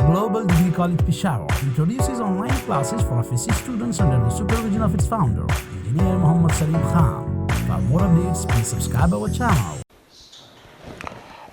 Global Degree College Peshawar introduces online classes for FSC students under the supervision of its founder, Engineer Muhammad Salim Khan. For more updates, please subscribe our channel.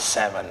7,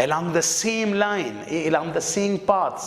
along the same line, along the same paths,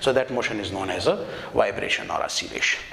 So that motion is known as a vibration or oscillation.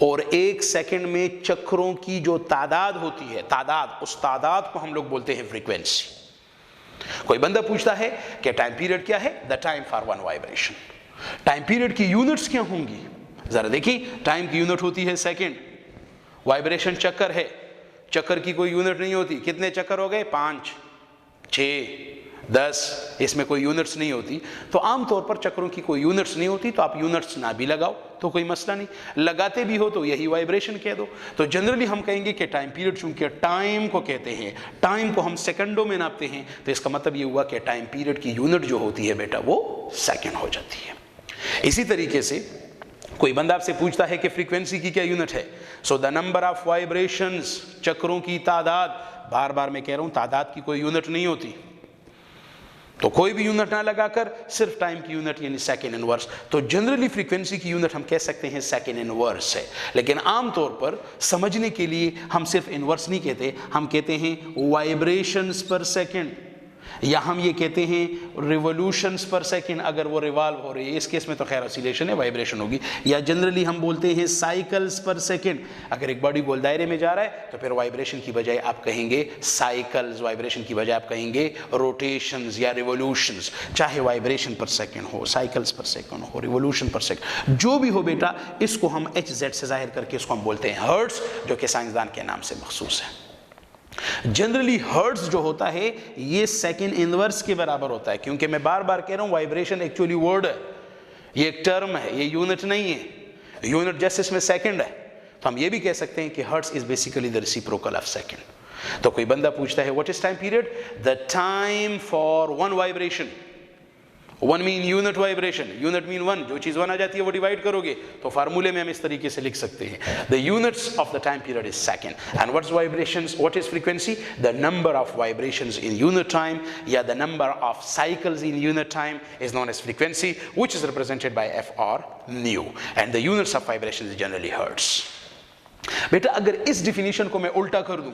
اور 1 second میں چکروں کی جو تعداد ہوتی ہے، اس تعداد کو ہم لوگ بولتے ہیں فریکوینسی۔ کوئی بندہ پوچھتا ہے کہ ٹائم پیریڈ کیا ہے؟ دا time for one vibration. Time period کی یونٹس کیا ہوں گی؟ ذرا دیکھیں، ٹائم کی یونٹ ہوتی ہے سیکنڈ، وائبریشن چکر ہے، چکر کی کوئی یونٹ نہیں ہوتی۔ کتنے چکر ہو گئے؟ 5، 6، 10، اس میں کوئی یونٹس نہیں ہوتی۔ تو عام طور پر چکروں کی کوئی یونٹس نہیں ہوتی، تو آپ یونٹس نہ بھی لگاؤ تو کوئی مسئلہ نہیں، لگاتے بھی ہو تو یہی وائبریشن کہہ دو۔ تو جنرلی ہم کہیں گے کہ ٹائم پیریڈ، چونکہ ٹائم کو کہتے ہیں، ٹائم کو ہم سیکنڈوں میں ناپتے ہیں، تو اس کا مطلب یہ ہوا کہ ٹائم پیریڈ کی یونٹ جو ہوتی ہے بیٹا وہ سیکنڈ ہو جاتی ہے۔ اسی طریقے سے کوئی بندہ آپ سے پوچھتا ہے کہ فریکوینسی کی کیا یونٹ ہے؟ سو دا نمبر آف وائبریشنز، چکروں کی تعداد۔ بار بار میں کہہ رہا ہوں تعداد کی کوئی یونٹ نہیں ہوتی، تو کوئی بھی یونٹ نہ لگا کر صرف ٹائم کی یونٹ یعنی سیکنڈ انورس۔ تو جنرلی فریکوینسی کی یونٹ ہم کہہ سکتے ہیں سیکنڈ انورس ہے، لیکن عام طور پر سمجھنے کے لیے ہم صرف انورس نہیں کہتے، ہم کہتے ہیں وائبریشنز پر سیکنڈ، یا ہم یہ کہتے ہیں ریولوشنز پر سیکنڈ اگر وہ ریوالو ہو رہی ہے۔ اس کیس میں تو خیر اسیلیشن ہے، وائبریشن ہوگی۔ یا جنرلی ہم بولتے ہیں سائیکلز پر سیکنڈ، اگر ایک باڈی گول دائرے میں جا رہا ہے تو پھر وائبریشن کی بجائے آپ کہیں گے سائیکلز، وائبریشن کی بجائے آپ کہیں گے روٹیشنز یا ریولوشنز۔ چاہے وائبریشن پر سیکنڈ ہو، سائیکلز پر سیکنڈ ہو، ریولوشن پر سیکنڈ، جو بھی ہو بیٹا، اس کو ہم HZ سے ظاہر کر کے اس کو ہم بولتے ہیں ہرٹز، جو کہ سائنسدان کے نام سے مخصوص ہے۔ جنرلی ہرٹز جو ہوتا ہے یہ سیکنڈ انورس کے برابر ہوتا ہے، کیونکہ میں بار بار کہہ رہا ہوں وائبریشن ایکچولی ورڈ ہے، یہ ایک ٹرم ہے، یہ یونٹ نہیں ہے۔ یونٹ جیسے اس میں سیکنڈ ہے، تو ہم یہ بھی کہہ سکتے ہیں کہ hertz is basically the reciprocal of second. تو کوئی بندہ پوچھتا ہے what is time period? The time for one vibration. One مین یونٹ وائبریشن، یونٹ مین ون، جو چیز ون آ جاتی ہے وہ ڈیوائڈ کرو گے تو فارمولے میں ہم اس طریقے سے لکھ سکتے ہیں the units of the time period is second and what's vibrations, what is frequency? The number of vibrations in unit time یا the number of cycles in unit time is known as frequency, which is represented by F or nu, and the units of vibrations is generally hertz. بیٹا اگر اس definition کو میں الٹا کر دوں،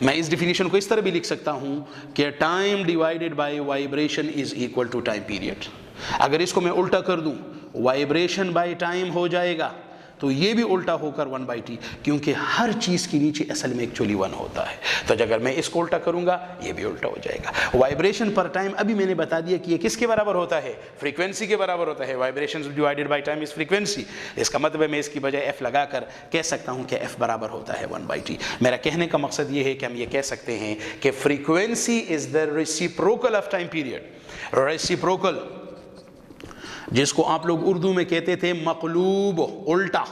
میں اس definition کو اس طرح بھی لکھ سکتا ہوں کہ time divided by vibration is equal to time period. اگر اس کو میں الٹا کر دوں، وائبریشن بائی ٹائم ہو جائے گا، تو یہ بھی الٹا ہو کر 1/T، کیونکہ ہر چیز کے نیچے اصل میں ایکچولی 1 ہوتا ہے۔ تو اگر میں اس کو الٹا کروں گا یہ بھی الٹا ہو جائے گا۔ وائبریشن پر ٹائم ابھی میں نے بتا دیا کہ یہ کس کے برابر ہوتا ہے؟ فریکوینسی کے برابر ہوتا ہے۔ Vibration divided by time is frequency. اس کا مطلب ہے میں اس کی بجائے F لگا کر کہہ سکتا ہوں کہ F برابر ہوتا ہے 1/T۔ میرا کہنے کا مقصد یہ ہے کہ ہم یہ کہہ سکتے ہیں کہ frequency is the reciprocal of time period. Reciprocal, جس کو آپ لوگ اردو میں کہتے تھے مقلوب، الٹا۔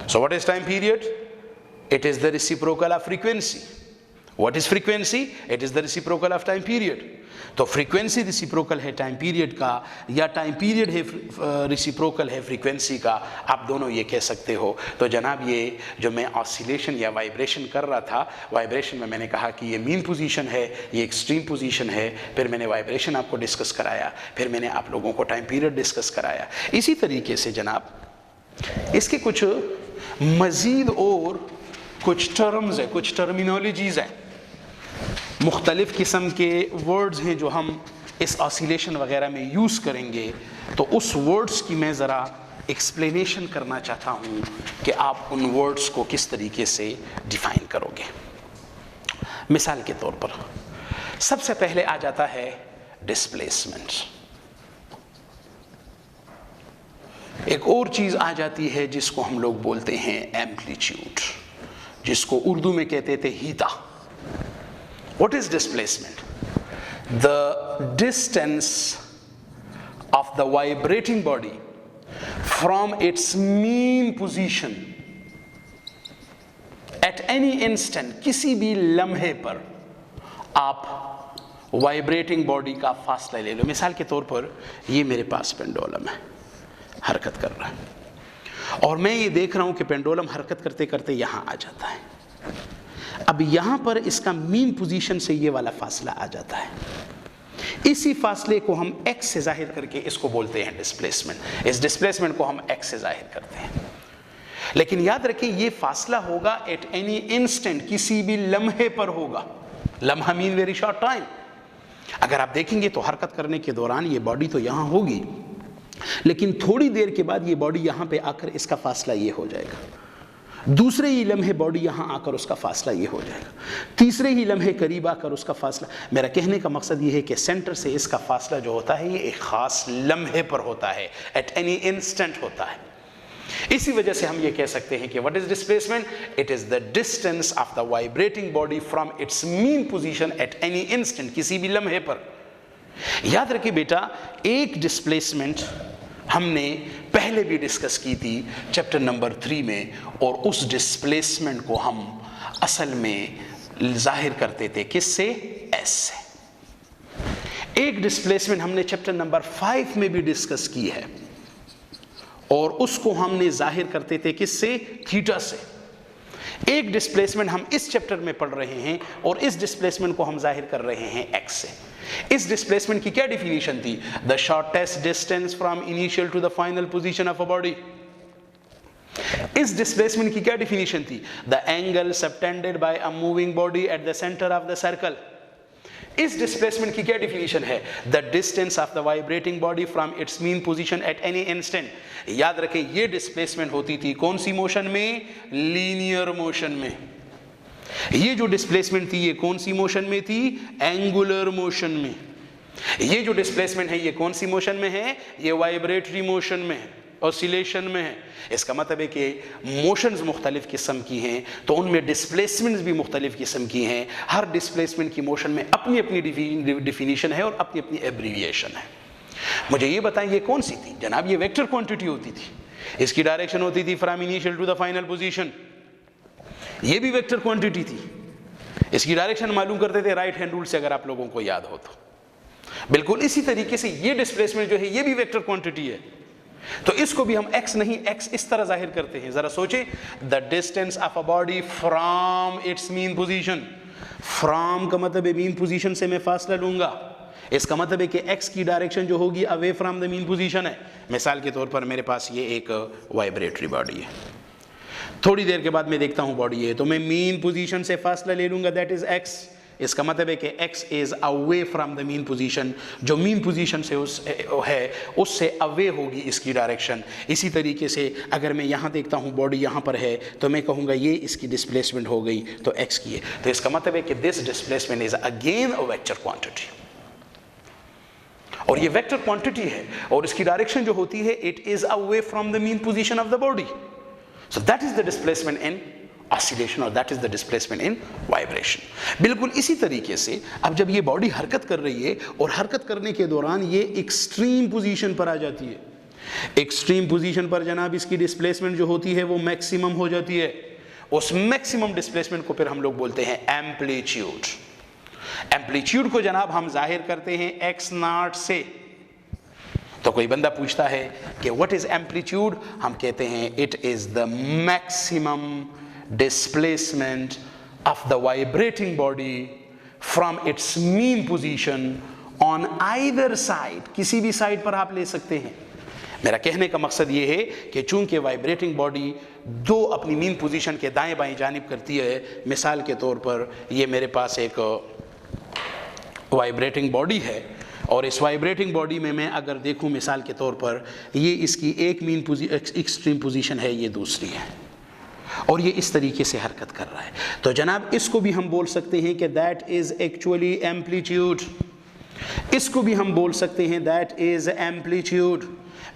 So what is time period? It is the reciprocal of frequency. What is frequency? It is the reciprocal of time period. تو frequency reciprocal ہے time period کا، یا time period ہے reciprocal ہے frequency کا، آپ دونوں یہ کہہ سکتے ہو۔ تو جناب یہ جو میں oscillation یا vibration کر رہا تھا، vibration میں نے کہا کہ یہ mean position ہے، یہ extreme position ہے، پھر میں نے vibration آپ کو ڈسکس کرایا، پھر میں نے آپ لوگوں کو time period ڈسکس کرایا۔ اسی طریقے سے جناب اس کے کچھ مزید اور کچھ ٹرمز ہیں، کچھ ٹرمینالوجیز ہیں، مختلف قسم کے ورڈز ہیں جو ہم اس آسیلیشن وغیرہ میں یوز کریں گے۔ تو اس ورڈز کی میں ذرا ایکسپلینیشن کرنا چاہتا ہوں کہ آپ ان ورڈز کو کس طریقے سے ڈیفائن کرو گے۔ مثال کے طور پر سب سے پہلے آ جاتا ہے ڈسپلیسمنٹ، ایک اور چیز آ جاتی ہے جس کو ہم لوگ بولتے ہیں ایمپلیٹیوڈ، جس کو اردو میں کہتے تھے ہیتا۔ What is displacement? The distance of the vibrating body from its mean position at any instant، کسی بھی لمحے پر آپ وائبریٹنگ باڈی کا فاصلہ لے لو۔ مثال کے طور پر یہ میرے پاس پینڈولم ہے، حرکت کر رہا ہے، اور میں یہ دیکھ رہا ہوں کہ پینڈولم حرکت کرتے کرتے یہاں آ جاتا ہے۔ اب یہاں پر اس کا مین پوزیشن سے یہ والا فاصلہ آ جاتا ہے، اسی فاصلے کو ہم ایکس سے ظاہر کر کے اس کو بولتے ہیں ڈسپلیسمنٹ۔ اس ڈسپلیسمنٹ کو ہم ایکس سے ظاہر کرتے ہیں، لیکن یاد رکھیں یہ فاصلہ ہوگا ایٹ اینی انسٹنٹ، کسی بھی لمحے پر ہوگا۔ لمحہ مین ویری شارٹ ٹائم۔ اگر آپ دیکھیں گے تو حرکت کرنے کے دوران یہ باڈی تو یہاں ہوگی، لیکن تھوڑی دیر کے بعد یہ باڈی یہاں پہ آ کر اس کا فاصلہ یہ ہو جائے گا، دوسرے ہی لمحے باڈی یہاں آ کر اس کا فاصلہ یہ ہو جائے گا، تیسرے ہی لمحے قریب آ کر اس کا فاصلہ. میرا کہنے کا مقصد یہ ہے کہ سینٹر سے اس کا فاصلہ جو ہوتا ہے یہ ایک خاص لمحے پر ہوتا ہے، ایٹ اینی انسٹنٹ ہوتا ہے. اسی وجہ سے ہم یہ کہہ سکتے ہیں کہ what is displacement? It is the distance of the vibrating body from its mean position at any instant. کسی بھی لمحے پر. یاد رکھیں بیٹا، ایک ڈسپلیسمنٹ ہم نے پہلے بھی ڈسکس کی تھی چیپٹر نمبر 3 میں، اور اس ڈسپلیسمنٹ کو ہم اصل میں ظاہر کرتے تھے کس سے؟ ایس سے. ایک ڈسپلیسمنٹ ہم نے چیپٹر نمبر 5 میں بھی ڈسکس کی ہے، اور اس کو ہم نے ظاہر کرتے تھے کس سے؟ تھیٹا سے. ایک ڈسپلیسمنٹ ہم اس چیپٹر میں پڑھ رہے ہیں، اور اس ڈسپلیسمنٹ کو ہم ظاہر کر رہے ہیں ایکس سے. اس ڈسپلیسمنٹ کی کیا ڈیفینیشن تھی؟ the shortest distance from initial to the final position of a body. اس ڈسپلیسمنٹ کی کیا ڈیفینیشن تھی؟ the angle subtended by a moving body at the center of the circle. اس ڈسپلیسمنٹ کی کیا ڈیفینیشن ہے؟ the distance of the vibrating body from its mean position at any instant. یاد رکھیں یہ ڈسپلیسمنٹ ہوتی تھی کون سی موشن میں؟ لینئر موشن میں. یہ جو ڈسپلیسمنٹ تھی یہ کون سی موشن میں تھی؟ اینگولر موشن میں. یہ جو ڈسپلیسمنٹ ہے یہ کون سی موشن میں ہے؟ یہ وائبریٹری موشن میں ہے، اوسیلیشن میں ہے. اس کا مطلب ہے کہ موشنز مختلف قسم کی ہیں تو ان میں ڈسپلیسمنٹس بھی مختلف قسم کی ہیں. ہر ڈسپلیسمنٹ کی موشن میں اپنی اپنی ڈیفینیشن ہے اور اپنی اپنی ایبریویشن ہے. مجھے یہ بتائیں یہ کون سی تھی؟ جناب یہ ویکٹر کوانٹٹی ہوتی تھی. اس کی ڈائریکشن ہوتی تھی from initial to the final position. یہ بھی ویکٹر کوانٹٹی تھی. اس کی ڈائریکشن معلوم کرتے تھے رائٹ ہینڈ رول سے، اگر آپ لوگوں کو یاد ہو تو. بالکل اسی طریقے سے یہ ڈسپلیسمنٹ جو ہے یہ بھی ویکٹر کوانٹٹی ہے. تو اس کو بھی ہم ایکس نہیں ایکس اس طرح ظاہر کرتے ہیں. ذرا سوچیں، the distance of a body from its mean position. From کا مطلب ہے مین پوزیشن سے میں فاصلہ لوں گا. اس کا مطلب ہے کہ ایکس کی ڈائریکشن جو ہوگی away from the mean position ہے. مثال کے طور پر میرے پاس یہ ایک وائبریٹری باڈی ہے. تھوڑی دیر کے بعد میں دیکھتا ہوں باڈی ہے تو میں مین پوزیشن سے فاصلہ لے لوں گا، دیٹ از ایکس. اس کا مطلب ہے کہ X is away from the mean position. جو مین پوزیشن سے اس سے اوے ہوگی اس کی ڈائریکشن. اسی طریقے سے اگر میں یہاں دیکھتا ہوں باڈی یہاں پر ہے تو میں کہوں گا یہ اس کی ڈسپلیسمنٹ ہو گئی تو ایکس کی ہے. تو اس کا مطلب ہے کہ this displacement is again a vector quantity, اور یہ ویکٹر کوانٹٹی ہے اور اس کی ڈائریکشن جو ہوتی ہے it is away from the mean position of the body. So that is the displacement in oscillation, or that is the displacement in vibration. بالکل اسی طریقے سے اب جب یہ باڈی حرکت کر رہی ہے اور حرکت کرنے کے دوران یہ ایکسٹریم پوزیشن پر آ جاتی ہے. ایکسٹریم پوزیشن پر جناب اس کی ڈسپلیسمنٹ جو ہوتی ہے وہ میکسیمم ہو جاتی ہے. اس میکسیمم ڈسپلیسمنٹ کو پھر ہم لوگ بولتے ہیں ایمپلیٹیوڈ. ایمپلیٹیوڈ کو جناب ہم ظاہر کرتے ہیں ایکس ناٹ سے. تو کوئی بندہ پوچھتا ہے کہ what is amplitude؟ ہم کہتے ہیں it is the maximum displacement of the vibrating body from its mean position on either side. کسی بھی سائڈ پر آپ لے سکتے ہیں. میرا کہنے کا مقصد یہ ہے کہ چونکہ وائبریٹنگ باڈی دو اپنی مین پوزیشن کے دائیں بائیں جانب کرتی ہے. مثال کے طور پر یہ میرے پاس ایک وائبریٹنگ باڈی ہے، اور اس وائبریٹنگ باڈی میں اگر دیکھوں مثال کے طور پر یہ اس کی ایک مین ایکسٹریم پوزیشن ہے، یہ دوسری ہے، اور یہ اس طریقے سے حرکت کر رہا ہے. تو جناب اس کو بھی ہم بول سکتے ہیں کہ دیٹ از ایکچولی ایمپلیٹیوڈ. اس کو بھی ہم بول سکتے ہیں دیٹ از ایمپلیٹیوڈ.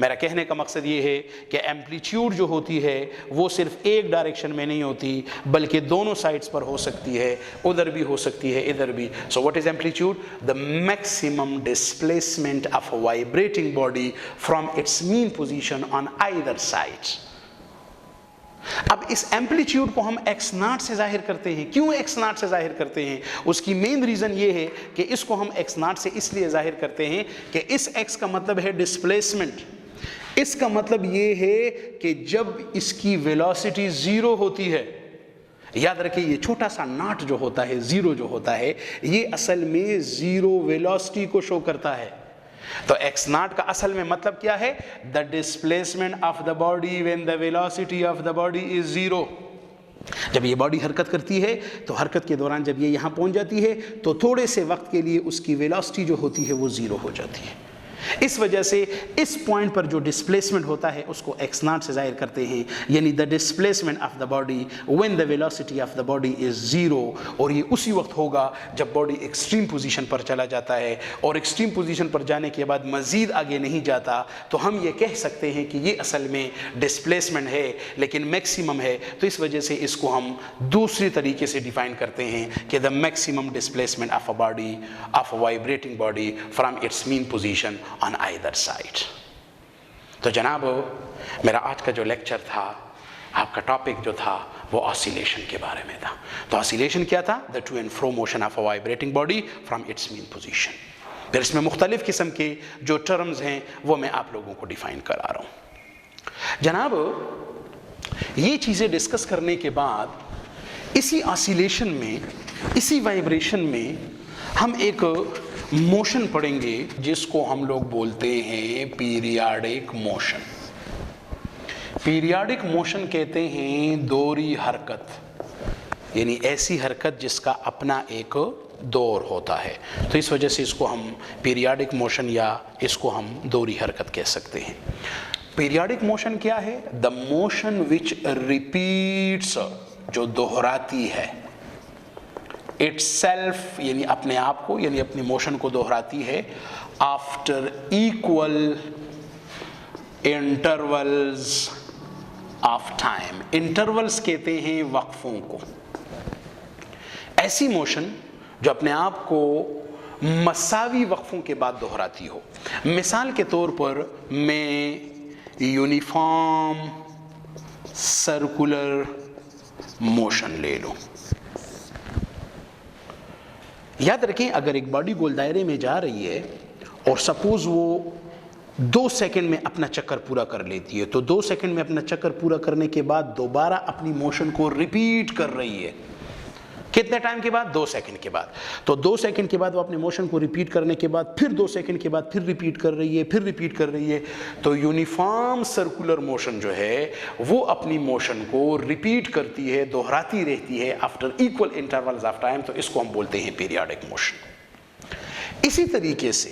میرا کہنے کا مقصد یہ ہے کہ ایمپلیٹیوڈ جو ہوتی ہے وہ صرف ایک ڈائریکشن میں نہیں ہوتی بلکہ دونوں سائڈز پر ہو سکتی ہے، ادھر بھی ہو سکتی ہے ادھر بھی. So what is amplitude? The maximum displacement of a vibrating body from its mean position on either side. اب اس ایمپلیٹیوڈ کو ہم ایکس ناٹ سے ظاہر کرتے ہیں. کیوں ایکس ناٹ سے ظاہر کرتے ہیں؟ اس کی مین ریزن یہ ہے کہ اس کو ہم ایکس ناٹ سے اس لیے ظاہر کرتے ہیں کہ اس ایکس کا مطلب ہے ڈسپلیسمنٹ. اس کا مطلب یہ ہے کہ جب اس کی ویلوسٹی زیرو ہوتی ہے، یاد رکھیں یہ چھوٹا سا ناٹ جو ہوتا ہے، زیرو جو ہوتا ہے، یہ اصل میں زیرو ویلوسٹی کو شو کرتا ہے. تو ایکس ناٹ کا اصل میں مطلب کیا ہے؟ The displacement of the body when the velocity of the body is zero. جب یہ باڈی حرکت کرتی ہے تو حرکت کے دوران جب یہ یہاں پہنچ جاتی ہے تو تھوڑے سے وقت کے لیے اس کی ویلوسٹی جو ہوتی ہے وہ زیرو ہو جاتی ہے. اس وجہ سے اس پوائنٹ پر جو ڈسپلیسمنٹ ہوتا ہے اس کو ایکس ناٹ سے ظاہر کرتے ہیں، یعنی the displacement of the body when the velocity of the body is zero, اور یہ اسی وقت ہوگا جب باڈی ایکسٹریم پوزیشن پر چلا جاتا ہے، اور ایکسٹریم پوزیشن پر جانے کے بعد مزید آگے نہیں جاتا، تو ہم یہ کہہ سکتے ہیں کہ یہ اصل میں ڈسپلیسمنٹ ہے لیکن میکسیمم ہے، تو اس وجہ سے اس کو ہم دوسری طریقے سے ڈیفائن کرتے ہیں کہ the maximum displacement of a body, of a vibrating body from its mean position on either side. تو جناب میرا آج کا جو لیکچر تھا، آپ کا ٹاپک جو تھا وہ آسیلیشن کے بارے میں تھا۔ تو آسیلیشن کیا تھا؟ The to and fro motion of a vibrating body from its mean position. پھر اس میں مختلف قسم کے جو ٹرمز ہیں وہ میں آپ لوگوں کو ڈیفائن کرا رہا ہوں۔ جناب یہ چیزیں ڈسکس کرنے کے بعد اسی آسیلیشن میں، اسی وائبریشن میں ہم ایک موشن پڑھیں گے جس کو ہم لوگ بولتے ہیں پیریاڈک موشن۔ پیریاڈک موشن کہتے ہیں دوہری حرکت، یعنی ایسی حرکت جس کا اپنا ایک دور ہوتا ہے، تو اس وجہ سے اس کو ہم پیریاڈک موشن یا اس کو ہم دوہری حرکت کہہ سکتے ہیں۔ پیریاڈک موشن کیا ہے؟ دا موشن وچ ریپیٹس، جو دہراتی ہے، اٹ سیلف یعنی اپنے آپ کو، یعنی اپنی موشن کو دہراتی ہے، after equal intervals of time. Intervals کہتے ہیں وقفوں کو، ایسی موشن جو اپنے آپ کو مساوی وقفوں کے بعد دہراتی ہو۔ مثال کے طور پر میں یونیفارم سرکولر موشن لے لوں۔ یاد رکھیں اگر ایک باڈی گول دائرے میں جا رہی ہے اور سپوز وہ 2 سیکنڈ میں اپنا چکر پورا کر لیتی ہے، تو 2 سیکنڈ میں اپنا چکر پورا کرنے کے بعد دوبارہ اپنی موشن کو ریپیٹ کر رہی ہے۔ کتنے ٹائم کے بعد؟ 2 سیکنڈ کے بعد۔ تو 2 سیکنڈ کے بعد وہ اپنے موشن کو ریپیٹ کرنے کے بعد پھر 2 سیکنڈ کے بعد پھر ریپیٹ کر رہی ہے، پھر ریپیٹ کر رہی ہے۔ تو یونیفارم سرکولر موشن جو ہے وہ اپنی موشن کو ریپیٹ کرتی ہے، دہراتی رہتی ہے after equal intervals of time, تو اس کو ہم بولتے ہیں پیریاڈک موشن۔ اسی طریقے سے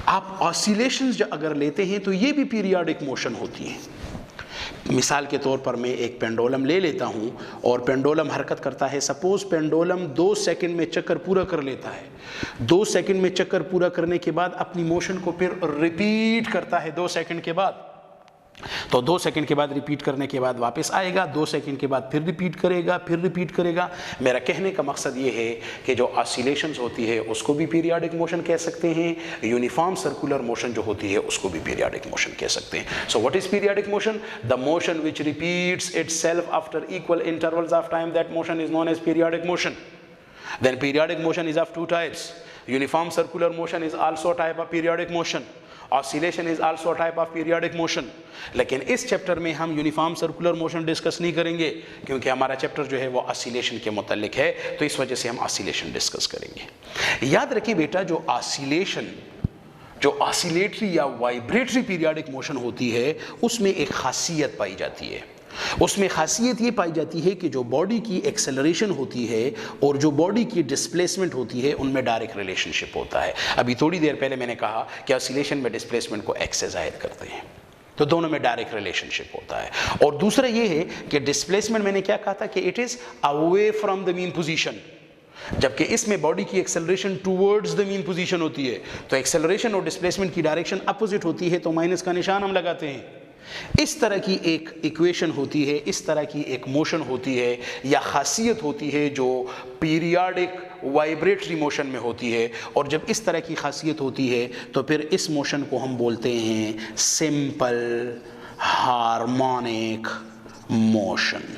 آپ آسیلیشنز جو اگر لیتے ہیں تو یہ بھی پیریاڈک موشن ہوتی ہیں۔ مثال کے طور پر میں ایک پینڈولم لے لیتا ہوں اور پینڈولم حرکت کرتا ہے، سپوز پینڈولم 2 سیکنڈ میں چکر پورا کر لیتا ہے، 2 سیکنڈ میں چکر پورا کرنے کے بعد اپنی موشن کو پھر ریپیٹ کرتا ہے 2 سیکنڈ کے بعد، تو 2 سیکنڈ کے بعد ریپیٹ کرنے کے بعد واپس آئے گا، 2 سیکنڈ کے بعد پھر ریپیٹ کرے گا، پھر ریپیٹ کرے گا۔ میرا کہنے کا مقصد یہ ہے کہ جو آسیلیشنز ہوتی ہے اس کو بھی پیریاڈک موشن کہہ سکتے ہیں، یونیفارم سرکولر موشن جو ہوتی ہے اس کو بھی پیریاڈک موشن کہہ سکتے ہیں۔ So what is periodic motion? The motion which repeats itself after equal intervals of time, that motion is known as periodic motion. Then periodic motion is of 2 types. Uniform circular motion is also a type of periodic motion. Oscillation is also a type of periodic motion. لیکن اس chapter میں ہم uniform circular motion discuss نہیں کریں گے کیونکہ ہمارا chapter جو ہے وہ آسیلیشن کے متعلق ہے، تو اس وجہ سے ہم آسیلیشن ڈسکس کریں گے۔ یاد رکھیں بیٹا، جو آسیلیشن، جو آسیلیٹری یا وائبریٹری پیریاڈک موشن ہوتی ہے اس میں ایک خاصیت پائی جاتی ہے۔ اس میں خاصیت یہ پائی جاتی ہے کہ جو باڈی کی ایکسلریشن ہوتی ہے اور جو باڈی کی ڈسپلیسمنٹ ہوتی ہے ان میں ڈائریکٹ ریلیشن شپ ہوتا ہے۔ ابھی تھوڑی دیر پہلے میں نے کہا کہ آسیلیشن میں ڈسپلیسمنٹ کو ایکس سے ظاہر کرتے ہیں، تو دونوں میں ڈائریکٹ ریلیشن شپ ہوتا ہے۔ اور دوسرا یہ ہے کہ ڈسپلیسمنٹ میں نے کیا کہا تھا کہ it is away from the mean position, جبکہ اس میں باڈی کی acceleration towards the mean position ہوتی ہے، تو ایکسلریشن اور ڈسپلیسمنٹ کی ڈائریکشن اپوزٹ ہوتی ہے، تو مائنس کا نشان ہم لگاتے ہیں۔ اس طرح کی ایک ایکویشن ہوتی ہے، اس طرح کی ایک موشن ہوتی ہے یا خاصیت ہوتی ہے جو پیریاڈک وائبریٹری موشن میں ہوتی ہے، اور جب اس طرح کی خاصیت ہوتی ہے تو پھر اس موشن کو ہم بولتے ہیں سمپل ہارمونک موشن،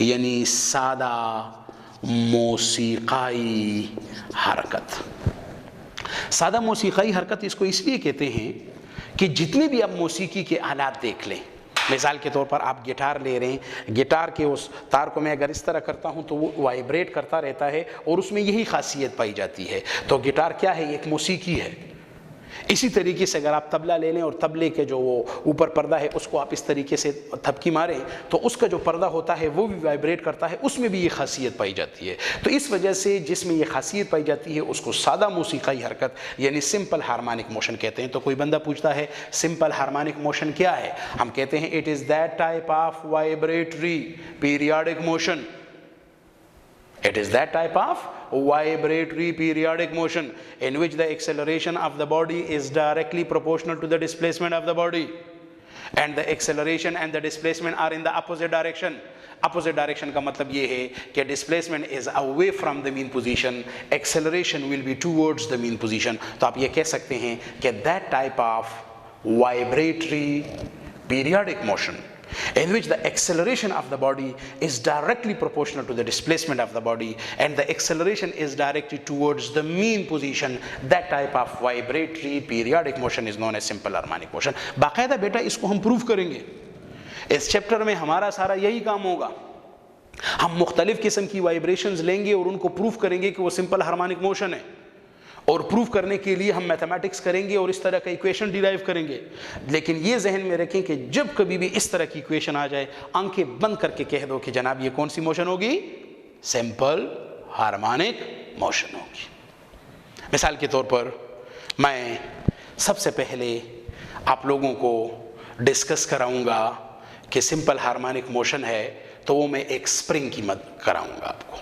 یعنی سادہ موسیقائی حرکت۔ سادہ موسیقائی حرکت اس کو اس لیے کہتے ہیں کہ جتنے بھی آپ موسیقی کے آلات دیکھ لیں، مثال کے طور پر آپ گٹار لے رہے ہیں، گٹار کے اس تار کو میں اگر اس طرح کرتا ہوں تو وہ وائبریٹ کرتا رہتا ہے، اور اس میں یہی خاصیت پائی جاتی ہے۔ تو گٹار کیا ہے؟ ایک موسیقی ہے، اسی طریقے سے اگر آپ تبلا لے لیں اور تبلے کے جو وہ اوپر پردہ ہے اس کو آپ اس طریقے سے تھپکی ماریں تو اس کا جو پردہ ہوتا ہے وہ بھی وائبریٹ کرتا ہے، اس میں بھی یہ خاصیت پائی جاتی ہے۔ تو اس وجہ سے جس میں یہ خاصیت پائی جاتی ہے اس کو سادہ موسیقائی حرکت یعنی سمپل ہارمونک موشن کہتے ہیں۔ تو کوئی بندہ پوچھتا ہے سمپل ہارمونک موشن کیا ہے؟ ہم کہتے ہیں it is that type of vibratory periodic motion. It is that type of vibratory periodic motion in which the acceleration of the body is directly proportional to the displacement of the body, and the acceleration and the displacement are in the opposite direction. Opposite direction کا مطلب یہ ہے کہ displacement is away from the mean position, acceleration will be towards the mean position. تو آپ یہ کہہ سکتے ہیں کہ that type of vibratory periodic motion in which the acceleration of the body is directly proportional to the displacement of the body and the acceleration is directed towards the mean position, that type of vibratory periodic motion is known as simple harmonic motion. باقاعدہ بیٹا اس کو ہم proof کریں گے، اس chapter میں ہمارا سارا یہی کام ہوگا۔ ہم مختلف قسم کی وائبریشنز لیں گے اور ان کو پروف کریں گے کہ وہ سمپل ہارمونک موشن ہے، اور پروف کرنے کے لیے ہم میتھمیٹکس کریں گے اور اس طرح کا ایکویشن ڈیرائیو کریں گے۔ لیکن یہ ذہن میں رکھیں کہ جب کبھی بھی اس طرح کی ایکویشن آ جائے آنکھیں بند کر کے کہہ دو کہ جناب یہ کون سی موشن ہوگی؟ سمپل ہارمونک موشن ہوگی۔ مثال کے طور پر میں سب سے پہلے آپ لوگوں کو ڈسکس کراؤں گا کہ سمپل ہارمونک موشن ہے تو وہ میں ایک سپرنگ کی مدد کراؤں گا آپ کو۔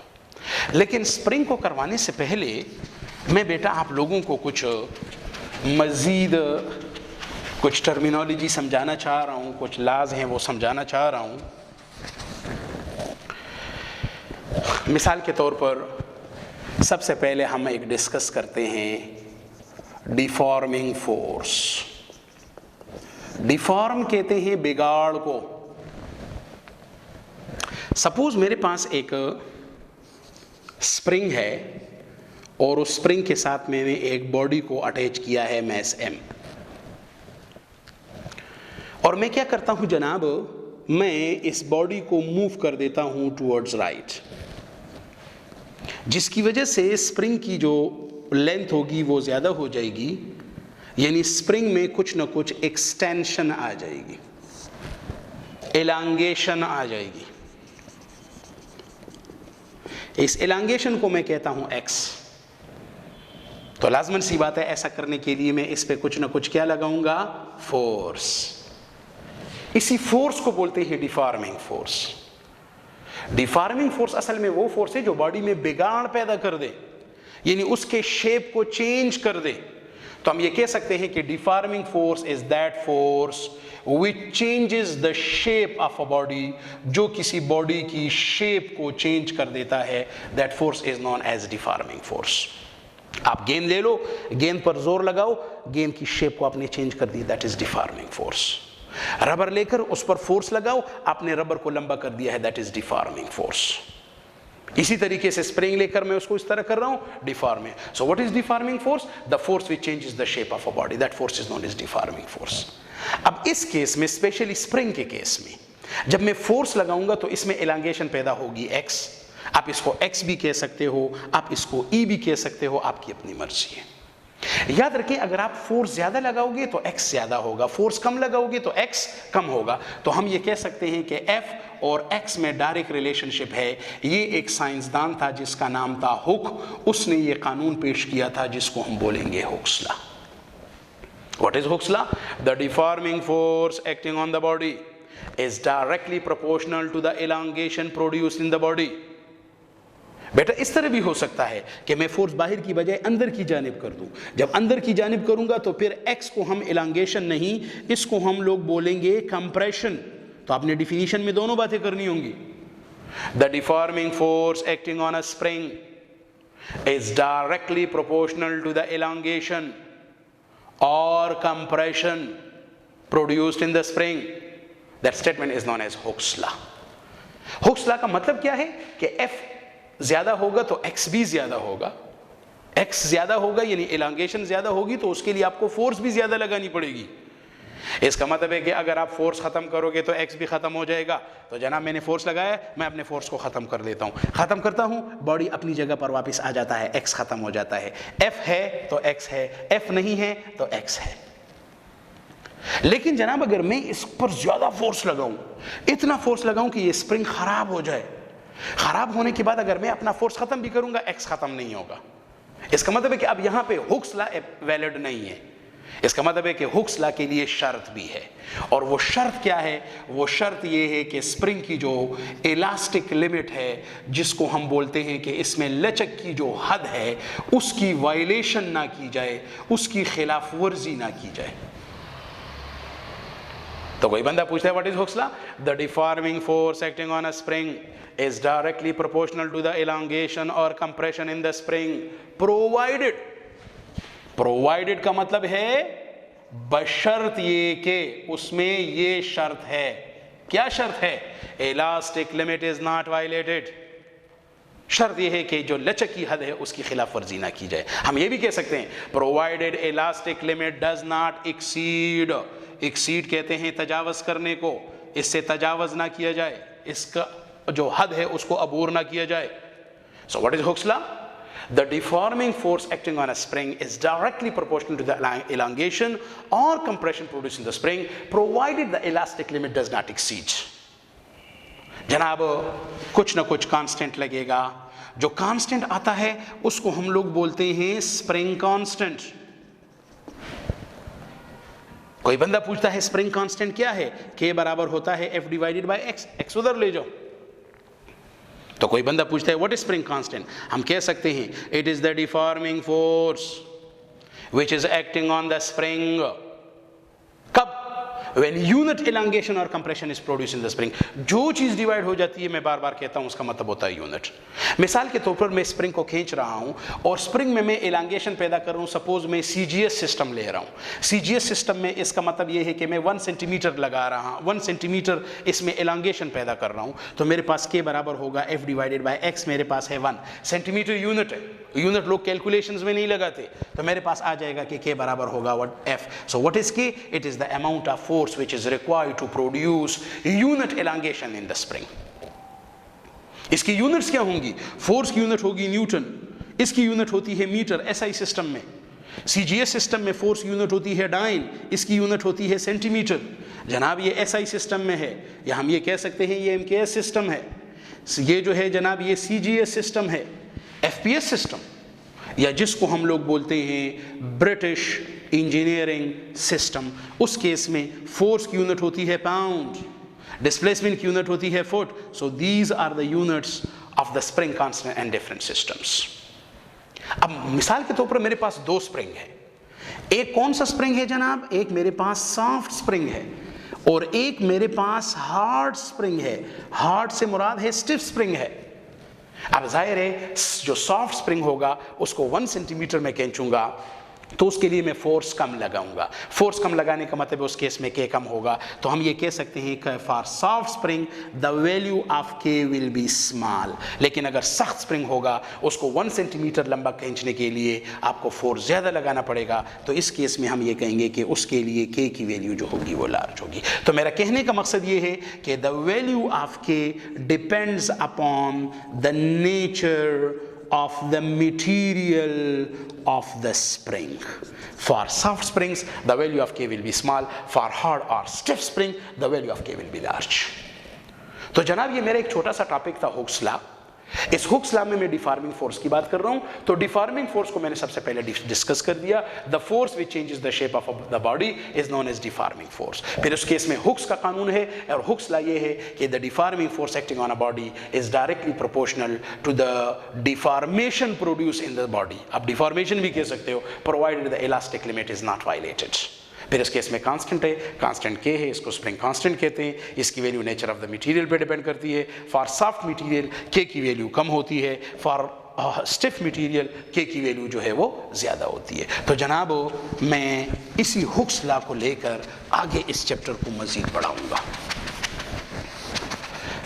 لیکن سپرنگ کو کروانے سے پہلے میں بیٹا آپ لوگوں کو کچھ مزید کچھ ٹرمینالوجی سمجھانا چاہ رہا ہوں، کچھ لاز ہیں وہ سمجھانا چاہ رہا ہوں۔ مثال کے طور پر سب سے پہلے ہم ایک ڈسکس کرتے ہیں ڈیفارمنگ فورس۔ ڈیفارم کہتے ہیں بگاڑ کو۔ سپوز میرے پاس ایک سپرنگ ہے اور اس سپرنگ کے ساتھ میں نے ایک باڈی کو اٹیچ کیا ہے میس ایم، اور میں کیا کرتا ہوں جناب، میں اس باڈی کو موو کر دیتا ہوں ٹورڈز رائٹ، جس کی وجہ سے سپرنگ کی جو لینتھ ہوگی وہ زیادہ ہو جائے گی، یعنی سپرنگ میں کچھ نہ کچھ ایکسٹینشن آ جائے گی، ایلانگیشن آ جائے گی۔ اس ایلانگیشن کو میں کہتا ہوں ایکس۔ تو لازماً سی بات ہے ایسا کرنے کے لیے میں اس پہ کچھ نہ کچھ کیا لگاؤں گا؟ فورس۔ اسی فورس کو بولتے ہیں ڈیفارمنگ فورس۔ ڈیفارمنگ فورس اصل میں وہ فورس ہے جو باڈی میں بگاڑ پیدا کر دے، یعنی اس کے شیپ کو چینج کر دے۔ تو ہم یہ کہہ سکتے ہیں کہ deforming force is that force which changes the shape of a body، جو کسی باڈی کی شیپ کو چینج کر دیتا ہے، that force is known as deforming force۔ آپ گیند لے لو، گیند پر زور لگاؤ، گیند کی شیپ کو آپ نے چینج کر دی، that is deforming force. Rubber لے کر اس پر فورس لگاؤ، آپ نے ربر کو لمبا کر دیا ہے، دیٹ از ڈیفارمنگ فورس۔ اسی طریقے سے اسپرنگ لے کر میں اس کو اس طرح کر رہا ہوں، deforming. So what is deforming force? The force which changes the shape of a body, that force is known as deforming force. اب اس کیس میں اسپیشلی اسپرنگ کے کیس میں جب میں فورس لگاؤں گا تو اس میں ایلانگیشن پیدا ہوگی ایکس۔ آپ اس کو ایکس بھی کہہ سکتے ہو، آپ اس کو ای بھی کہہ سکتے ہو، آپ کی اپنی مرضی ہے۔ یاد رکھیں اگر آپ فورس زیادہ لگاؤ گے تو ایکس زیادہ ہوگا، فورس کم لگاؤ گے تو ایکس کم ہوگا۔ تو ہم یہ کہہ سکتے ہیں کہ ایف اور ایکس میں ڈائریکٹ ریلیشن شپ ہے۔ یہ ایک سائنسدان تھا جس کا نام تھا ہک، اس نے یہ قانون پیش کیا تھا جس کو ہم بولیں گے Hooke's law. What is Hooke's law? The deforming force acting on the body is directly proportional to the elongation produced in the body۔ بیٹا اس طرح بھی ہو سکتا ہے کہ میں فورس باہر کی بجائے اندر کی جانب کر دوں۔ جب اندر کی جانب کروں گا تو پھر ایکس کو ہم ایلانگیشن نہیں، اس کو ہم لوگ بولیں گے کمپریشن۔ تو آپ نے ڈیفینیشن میں دونوں باتیں کرنی ہوں گی۔ The deforming force acting on a spring is directly proportional to the elongation or compression produced in the spring۔ That statement is known as Hooke's law۔ Hooke's law کا مطلب کیا ہے کہ F زیادہ ہوگا تو X بھی زیادہ ہوگا، X زیادہ ہوگا یعنی elongation زیادہ ہوگی تو اس کے لیے آپ کو فورس بھی زیادہ لگانی پڑے گی۔ اس کا مطلب ہے کہ اگر آپ فورس ختم کرو گے تو ایکس بھی ختم ہو جائے گا. تو جناب میں نے فورس لگایا ہے, میں اپنے فورس کو ختم کر دیتا ہوں, ختم کرتا ہوں, باڈی اپنی جگہ پر واپس آ جاتا ہے, ایکس ختم ہو جاتا ہے. ایف ہے تو ایکس ہے, ایف نہیں ہے تو ایکس ہے. لیکن جناب اگر میں اس پر زیادہ فورس لگاؤں, اتنا فورس لگاؤں کہ یہ اسپرنگ خراب ہو جائے, خراب ہونے کے بعد اگر میں اپنا فورس ختم بھی کروں گا, ایکس ختم نہیں ہوگا. اس کا مطلب ہے کہ اب یہاں پہ ہکس لا ویلڈ نہیں ہے. اس کا مطلب ہے کہ ہکس لا کے لیے شرط بھی ہے, اور وہ شرط کیا ہے؟ وہ شرط یہ ہے کہ اسپرنگ کی جو الاسٹک لمٹ ہے, جس کو ہم بولتے ہیں کہ اس میں لچک کی جو حد ہے, اس کی وائلیشن نہ کی جائے, اس کی خلاف ورزی نہ کی جائے. تو کوئی بندہ پوچھتا ہے what is Hooke's law? The deforming force acting on a spring is directly proportional to the elongation or compression in the spring provided کا مطلب ہے بشرط یہ کہ اس میں یہ شرط ہے. کیا شرط ہے؟ elastic limit is not violated. شرط یہ ہے کہ جو لچک کی حد ہے اس کی خلاف ورزی نہ کی جائے. ہم یہ بھی کہہ سکتے ہیں provided elastic limit does not exceed. Exceed کہتے ہیں تجاوز کرنے کو, اس سے تجاوز نہ کیا جائے, اس کا جو حد ہے اس کو عبور نہ کیا جائے. So what is Hooke's law? The deforming force acting on a spring is directly proportional to the elongation or compression produced in the spring provided the elastic limit does not exceed. جناب کچھ نہ کچھ constant لگے گا, جو constant آتا ہے اس کو ہم لوگ بولتے ہیں اسپرنگ کانسٹنٹ. کوئی بندہ پوچھتا ہے اسپرنگ کانسٹنٹ کیا ہے؟ K برابر ہوتا ہے F divided by X, X ادھر لے جاؤ. تو کوئی بندہ پوچھتا ہے واٹ از اسپرنگ کانسٹنٹ؟ ہم کہہ سکتے ہیں it is the deforming force which is acting on the spring. کب؟ when unit elongation or compression is produced in the spring. جو چیز ڈیوائڈ ہو جاتی ہے, میں بار بار کہتا ہوں, اس کا مطلب ہوتا ہے یونٹ. مثال کے طور پر میں اسپرنگ کو کھینچ رہا ہوں اور اسپرنگ میں elongation پیدا کر رہا ہوں. سپوز میں سی جی ایس سسٹم لے رہا ہوں. سی جی ایس سسٹم میں اس کا مطلب یہ ہے کہ میں 1 سینٹی میٹر لگا رہا ہوں, 1 سینٹی میٹر اس میں elongation پیدا کر رہا ہوں, تو میرے پاس K برابر ہوگا ایف ڈیوائڈیڈ بائی ایکس. میرے پاس ہے 1 سینٹی میٹر یونٹ ہے, یونٹ لوگ کیلکولیشنز میں نہیں لگاتے, تو میرے پاس آ جائے گا کہ K برابر ہوگا F. So what is K? It is the amount of force which is required to produce unit elongation in the spring. اس کی یونٹس کیا ہوں گی؟ فورس کی یونٹ ہوگی نیوٹن, اس کی یونٹ ہوتی ہے میٹر ایس آئی سسٹم میں. سی جی ایس سسٹم میں فورس کی یونٹ ہوتی ہے ڈائن, اس کی یونٹ ہوتی ہے سینٹی میٹر. جناب یہ ایس آئی سسٹم میں ہے, یا ہم یہ کہہ سکتے ہیں یہ ایم کے ایس سسٹم ہے. یہ جو ہے جناب یہ سی جی ایس سسٹم ہے, ایف پی ایس سسٹم, یا جس کو ہم لوگ بولتے ہیں برٹش انجینئرنگ سسٹم. اس کیس میں فورس کی یونٹ ہوتی ہے پاؤنڈ, ڈسپلیسمنٹ کی یونٹ ہوتی ہے foot. So these are the units of the spring constant and different systems. اب مثال کے طور پر میرے پاس 2 اسپرنگ ہے. ایک کون سا اسپرنگ ہے جناب؟ ایک میرے پاس سافٹ اسپرنگ ہے اور ایک میرے پاس ہارڈ اسپرنگ ہے. ہارڈ سے مراد ہے اسٹف اسپرنگ ہے. اب ظاہر ہے جو سافٹ اسپرنگ ہوگا اس کو 1 سینٹی میٹر میں کھینچوں گا تو اس کے لیے میں فورس کم لگاؤں گا. فورس کم لگانے کا مطلب اس کیس میں K کم ہوگا. تو ہم یہ کہہ سکتے ہیں کہ for soft spring the value of K will be small. لیکن اگر سخت اسپرنگ ہوگا اس کو 1 سینٹی میٹر لمبا کھینچنے کے لیے آپ کو فورس زیادہ لگانا پڑے گا, تو اس کیس میں ہم یہ کہیں گے کہ اس کے لیے K کی ویلیو جو ہوگی وہ لارج ہوگی. تو میرا کہنے کا مقصد یہ ہے کہ دا value of K depends upon the nature of the material of the spring. For soft springs the value of K will be small, for hard or stiff spring the value of K will be large. تو جناب یہ میرا ایک چھوٹا سا topic تھا Hooke's law. اس Hooke's law میں ڈیفارمنگ force کی بات کر رہا ہوں. تو ڈیفارمنگ فورس کو میں نے سب سے پہلے ڈسکس کر دیا. The force which changes the shape of the body is known as deforming force. پھر اس کیس میں Hooke's کا قانون ہے, اور Hooke's law یہ ہے کہ the deforming force acting on a body is directly proportional to the deformation produced in the body. اب deformation بھی کہہ سکتے ہو provided the elastic limit is not violated. پھر اس کیس میں کانسٹنٹ ہے, کانسٹنٹ K ہے, اس کو اسپرنگ کانسٹنٹ کہتے ہیں. اس کی value nature of the material پہ ڈیپینڈ کرتی ہے. فار سافٹ مٹیریل K کی ویلیو کم ہوتی ہے, فار اسٹف مٹیریل K کی ویلیو جو ہے وہ زیادہ ہوتی ہے. تو جناب میں اسی Hooke's law کو لے کر آگے اس چیپٹر کو مزید بڑھاؤں گا.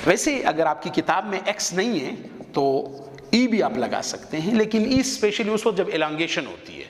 ویسے اگر آپ کی کتاب میں X نہیں ہے تو E بھی آپ لگا سکتے ہیں, لیکن E اسپیشلی اس وقت جب elongation ہوتی ہے.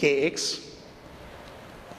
kx।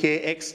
kx,